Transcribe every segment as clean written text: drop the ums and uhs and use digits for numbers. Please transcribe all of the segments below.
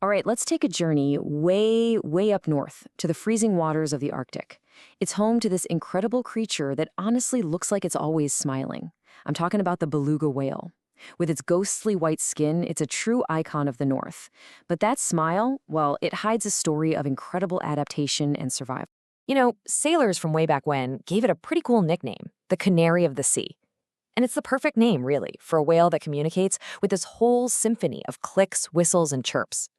All right, let's take a journey way, way up north to the freezing waters of the Arctic. It's home to this incredible creature that honestly looks like it's always smiling. I'm talking about the beluga whale. With its ghostly white skin, it's a true icon of the North. But that smile, well, it hides a story of incredible adaptation and survival. Sailors from way back when gave it a pretty cool nickname, the Canary of the Sea. And it's the perfect name, really, for a whale that communicates with this whole symphony of clicks, whistles, and chirps.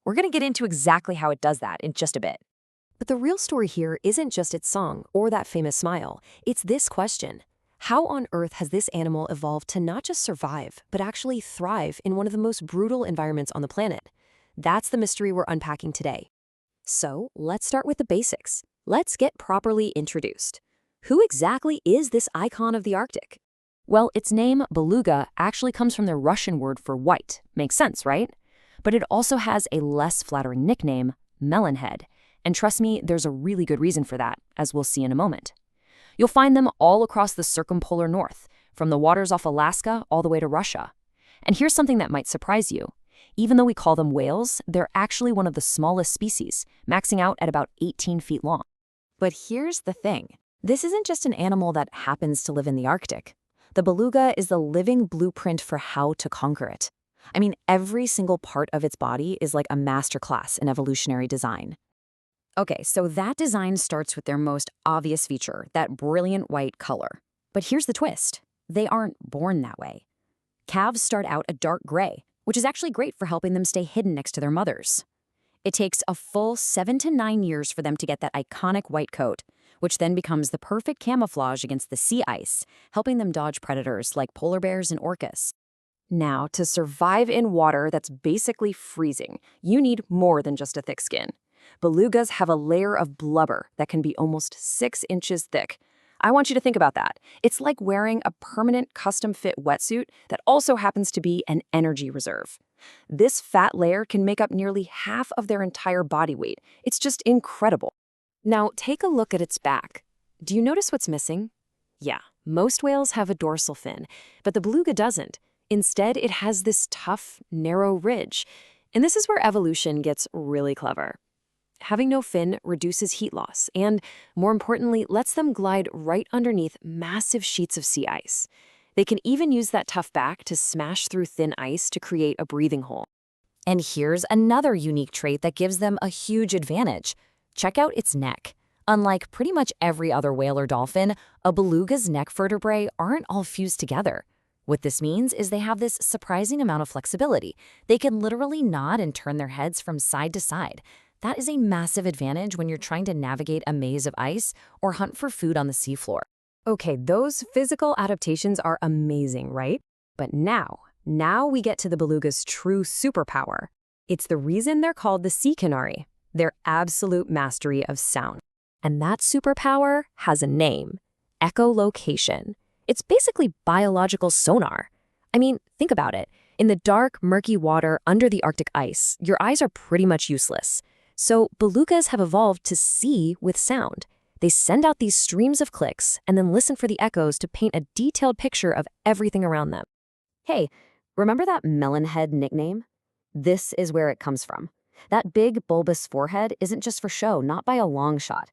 We're going to get into exactly how it does that in just a bit. But the real story here isn't just its song or that famous smile. It's this question. How on earth has this animal evolved to not just survive, but actually thrive in one of the most brutal environments on the planet? That's the mystery we're unpacking today. So let's start with the basics. Let's get properly introduced. Who exactly is this icon of the Arctic? Well, its name, beluga, actually comes from the Russian word for white. Makes sense, right? But it also has a less flattering nickname, melonhead. And trust me, there's a really good reason for that, as we'll see in a moment. You'll find them all across the circumpolar north, from the waters off Alaska all the way to Russia. And here's something that might surprise you. Even though we call them whales, they're actually one of the smallest species, maxing out at about 18 feet long. But here's the thing. This isn't just an animal that happens to live in the Arctic. The beluga is the living blueprint for how to conquer it. I mean, every single part of its body is like a masterclass in evolutionary design. Okay, so that design starts with their most obvious feature, that brilliant white color. But here's the twist. They aren't born that way. Calves start out a dark gray, which is actually great for helping them stay hidden next to their mothers. It takes a full 7 to 9 years for them to get that iconic white coat, which then becomes the perfect camouflage against the sea ice, helping them dodge predators like polar bears and orcas. Now, to survive in water that's basically freezing, you need more than just a thick skin. Belugas have a layer of blubber that can be almost 6 inches thick. I want you to think about that. It's like wearing a permanent custom-fit wetsuit that also happens to be an energy reserve. This fat layer can make up nearly half of their entire body weight. It's just incredible. Now, take a look at its back. Do you notice what's missing? Yeah, most whales have a dorsal fin, but the beluga doesn't. Instead, it has this tough, narrow ridge. And this is where evolution gets really clever. Having no fin reduces heat loss and, more importantly, lets them glide right underneath massive sheets of sea ice. They can even use that tough back to smash through thin ice to create a breathing hole. And here's another unique trait that gives them a huge advantage. Check out its neck. Unlike pretty much every other whale or dolphin, a beluga's neck vertebrae aren't all fused together. What this means is they have this surprising amount of flexibility. They can literally nod and turn their heads from side to side. That is a massive advantage when you're trying to navigate a maze of ice or hunt for food on the seafloor. Okay, those physical adaptations are amazing, right? But now we get to the beluga's true superpower. It's the reason they're called the sea canary, their absolute mastery of sound. And that superpower has a name, echolocation. It's basically biological sonar. I mean, think about it. In the dark, murky water under the Arctic ice, your eyes are pretty much useless. So belugas have evolved to see with sound. They send out these streams of clicks and then listen for the echoes to paint a detailed picture of everything around them. Hey, remember that melonhead nickname? This is where it comes from. That big, bulbous forehead isn't just for show, not by a long shot.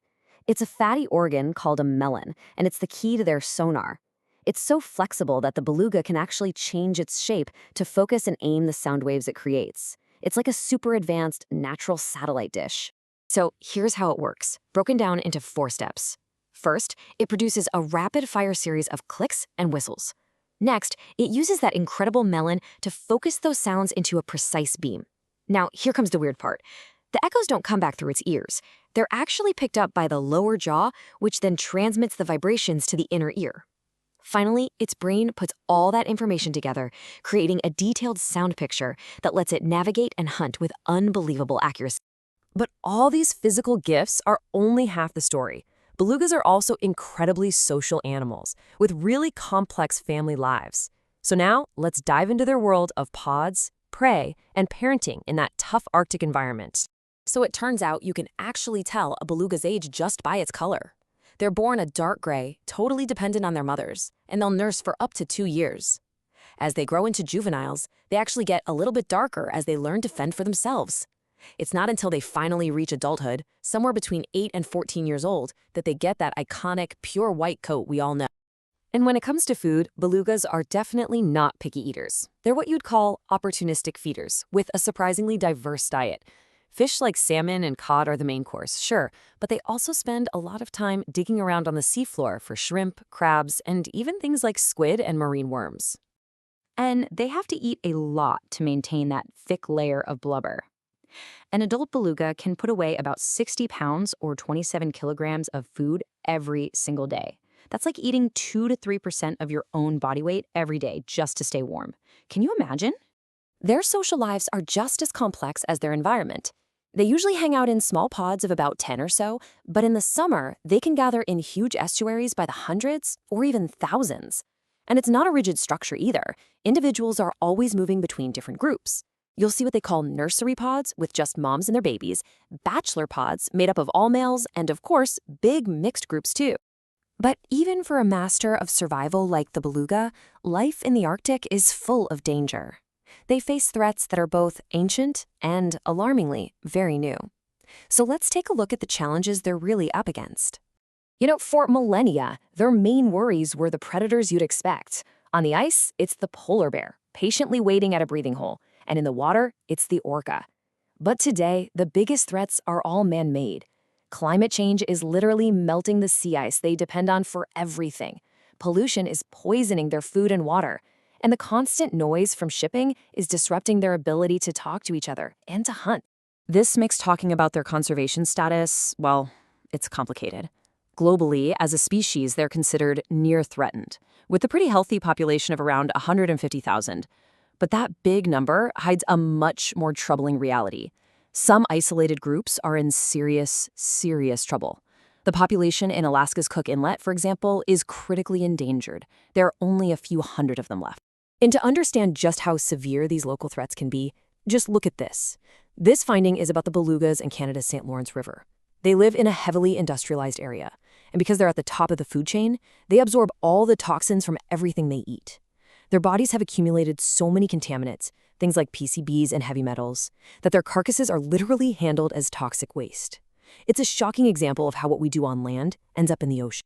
It's a fatty organ called a melon, and it's the key to their sonar. It's so flexible that the beluga can actually change its shape to focus and aim the sound waves it creates. It's like a super advanced natural satellite dish. So here's how it works, broken down into 4 steps. First, it produces a rapid-fire series of clicks and whistles. Next, it uses that incredible melon to focus those sounds into a precise beam. Now, here comes the weird part. The echoes don't come back through its ears. They're actually picked up by the lower jaw, which then transmits the vibrations to the inner ear. Finally, its brain puts all that information together, creating a detailed sound picture that lets it navigate and hunt with unbelievable accuracy. But all these physical gifts are only half the story. Belugas are also incredibly social animals with really complex family lives. So now, let's dive into their world of pods, prey, and parenting in that tough Arctic environment. So it turns out you can actually tell a beluga's age just by its color. They're born a dark gray, totally dependent on their mothers, and they'll nurse for up to 2 years. As they grow into juveniles, they actually get a little bit darker as they learn to fend for themselves. It's not until they finally reach adulthood, somewhere between 8 and 14 years old, that they get that iconic, pure white coat we all know. And when it comes to food, belugas are definitely not picky eaters. They're what you'd call opportunistic feeders, with a surprisingly diverse diet. Fish like salmon and cod are the main course, sure, but they also spend a lot of time digging around on the seafloor for shrimp, crabs, and even things like squid and marine worms. And they have to eat a lot to maintain that thick layer of blubber. An adult beluga can put away about 60 pounds or 27 kilograms of food every single day. That's like eating 2 to 3% of your own body weight every day just to stay warm. Can you imagine? Their social lives are just as complex as their environment. They usually hang out in small pods of about 10 or so, but in the summer, they can gather in huge estuaries by the hundreds or even thousands. And it's not a rigid structure either. Individuals are always moving between different groups. You'll see what they call nursery pods with just moms and their babies, bachelor pods made up of all males, and of course, big mixed groups too. But even for a master of survival like the beluga, life in the Arctic is full of danger. They face threats that are both ancient and, alarmingly, very new. So let's take a look at the challenges they're really up against. For millennia, their main worries were the predators you'd expect. On the ice, it's the polar bear, patiently waiting at a breathing hole. And in the water, it's the orca. But today, the biggest threats are all man-made. Climate change is literally melting the sea ice they depend on for everything. Pollution is poisoning their food and water. And the constant noise from shipping is disrupting their ability to talk to each other and to hunt. This makes talking about their conservation status, well, it's complicated. Globally, as a species, they're considered near threatened, with a pretty healthy population of around 150,000. But that big number hides a much more troubling reality. Some isolated groups are in serious, serious trouble. The population in Alaska's Cook Inlet, for example, is critically endangered. There are only a few hundred of them left. And to understand just how severe these local threats can be, just look at this. This finding is about the belugas in Canada's St. Lawrence River. They live in a heavily industrialized area, and because they're at the top of the food chain, they absorb all the toxins from everything they eat. Their bodies have accumulated so many contaminants, things like PCBs and heavy metals, that their carcasses are literally handled as toxic waste. It's a shocking example of how what we do on land ends up in the ocean.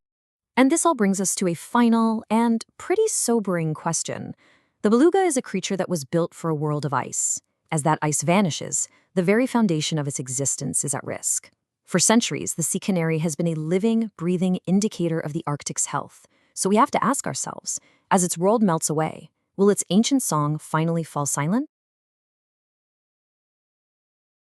And this all brings us to a final and pretty sobering question. The beluga is a creature that was built for a world of ice. As that ice vanishes, the very foundation of its existence is at risk. For centuries, the sea canary has been a living, breathing indicator of the Arctic's health. So we have to ask ourselves, as its world melts away, will its ancient song finally fall silent?